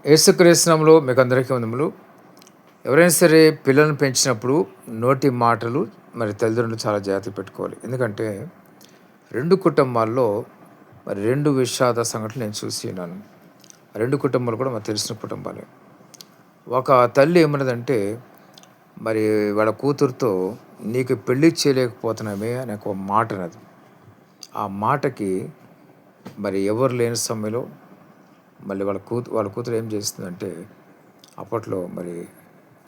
యేసుక్రీస్తు నామములో మీకు అందరికీ వందములు. ఎవరైనా సరే పిల్లల్ని పెంచినప్పుడు నోటి మాటలు మరి తల్లిదండ్రులు చాలా జాగ్రత్త పెట్టుకోవాలి. ఎందుకంటే 2 కుటుంబాల్లో మరి 2 విషాద సంఘటనలు నేను చూసి ఉన్నాను. 2 కుటుంబాలు కూడా మాకు తెలిసిన కుటుంబాలే. ఒక తల్లి ఏమన్నదంటే మరి వాళ్ళ కూతురుతో నీకు పెళ్లి చేయలేకపోతున్నామే అనే ఒక మాట అన్నది. ఆ మాటకి మరి ఎవరు లేని సమయంలో మళ్ళీ వాళ్ళ కూతురు ఏం చేస్తుందంటే అప్పట్లో మరి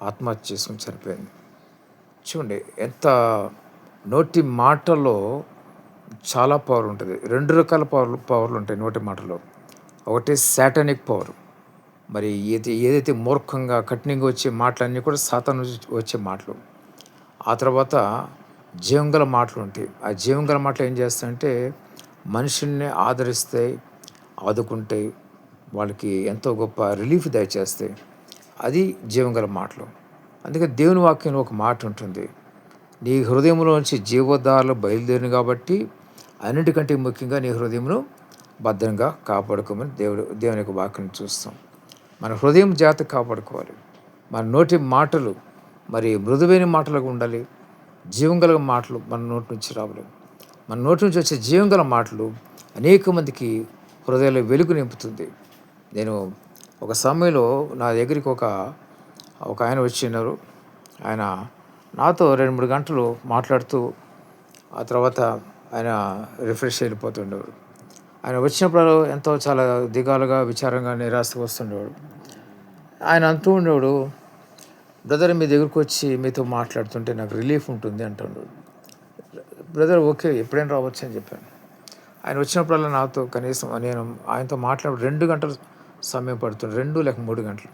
ఆత్మహత్య చేసుకుని చనిపోయింది. చూడండి ఎంత నోటి మాటల్లో చాలా పవర్ ఉంటుంది. 2 రకాల పవర్లు ఉంటాయి నోటి మాటలో. ఒకటి సాటానిక్ పవర్. మరి ఏదైతే మూర్ఖంగా కఠినంగా వచ్చే మాటలన్నీ కూడా సాతాను నుంచి వచ్చే మాటలు. ఆ తర్వాత జీవంగల మాటలు ఉంటాయి. ఆ జీవంగల మాటలు ఏం చేస్తాయంటే మనుషుల్ని ఆదరిస్తాయి, ఆదుకుంటాయి, వాళ్ళకి ఎంతో గొప్ప రిలీఫ్ దయచేస్తాయి. అది జీవంగల మాటలు. అందుకే దేవుని వాక్యంలో ఒక మాట ఉంటుంది, నీ హృదయంలోంచి జీవోద్ధారాలు బయలుదేరిన కాబట్టి అన్నిటికంటే ముఖ్యంగా నీ హృదయమును భద్రంగా కాపాడుకోమని దేవుని యొక్క వాక్యం చూస్తాం. మన హృదయం జాగ్రత్తగా కాపాడుకోవాలి. మన నోటి మాటలు మరి మృదువైన మాటలుగా ఉండాలి. జీవంగల మాటలు మన నోటి నుంచి రావాలి. మన నోటి నుంచి వచ్చే జీవంగల మాటలు అనేక మందికి హృదయాల్లో వెలుగు నింపుతుంది. నేను ఒక సమయంలో నా దగ్గరికి ఒక ఆయన వచ్చినారు. ఆయన నాతో 2-3 గంటలు మాట్లాడుతూ ఆ తర్వాత ఆయన రిఫ్రెష్ వెళ్ళిపోతుండేవాడు. ఆయన వచ్చినప్పుడు ఎంతో చాలా దిగాలుగా, విచారంగా, నిరాశగా వస్తుండేవాడు. ఆయన అంటూ ఉండేవాడు, బ్రదర్ మీ దగ్గరకు వచ్చి మీతో మాట్లాడుతుంటే నాకు రిలీఫ్ ఉంటుంది అంటుండేవాడు. బ్రదర్ ఓకే ఎప్పుడైనా రావచ్చు అని చెప్పాను. ఆయన వచ్చినప్పుడల్లా నాతో కనీసం నేను ఆయనతో మాట్లాడి 2 గంటలు సమయం పడుతుంది, 2 లేక 3 గంటలు.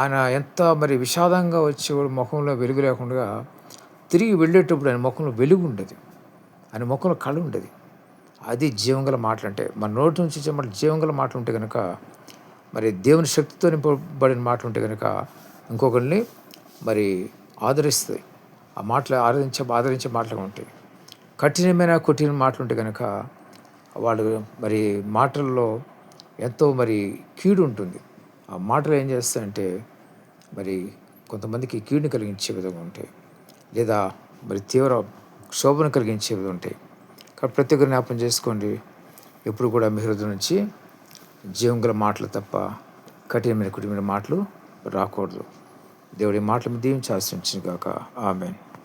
ఆయన ఎంత మరి విషాదంగా వచ్చేవాడు, ముఖంలో వెలుగు లేకుండా. తిరిగి వెళ్ళేటప్పుడు ఆయన ముఖంలో వెలుగు ఉండేది, ఆయన ముఖంలో కళ ఉండేది. అది జీవంగల మాటలు అంటే. మన నోటి నుంచి వచ్చే మాట జీవంగల మాటలు ఉంటే కనుక, మరి దేవుని శక్తితో నింపబడిన మాటలు ఉంటే కనుక ఇంకొకరిని మరి ఆదరిస్తాయి. ఆ మాటలు ఆదరించే మాటలుగా ఉంటాయి. కఠినమైన కొట్టిన మాటలు ఉంటే కనుక వాళ్ళు మరి మాటల్లో ఎంతో మరి కీడు ఉంటుంది. ఆ మాటలు ఏం చేస్తాయంటే మరి కొంతమందికి కీడుని కలిగించే విధంగా ఉంటాయి, లేదా మరి తీవ్ర క్షోభను కలిగించే విధంగా ఉంటాయి. కాబట్టి ప్రతి ఒక్కరు జ్ఞాపకం చేసుకోండి, ఎప్పుడు కూడా మీ హృదయం నుంచి జీవంగల మాటలు తప్ప కఠినమైన మాటలు రాకూడదు. దేవుడి మాటలు దీవించి ఆశీర్వదించును గాక. ఆమేన్.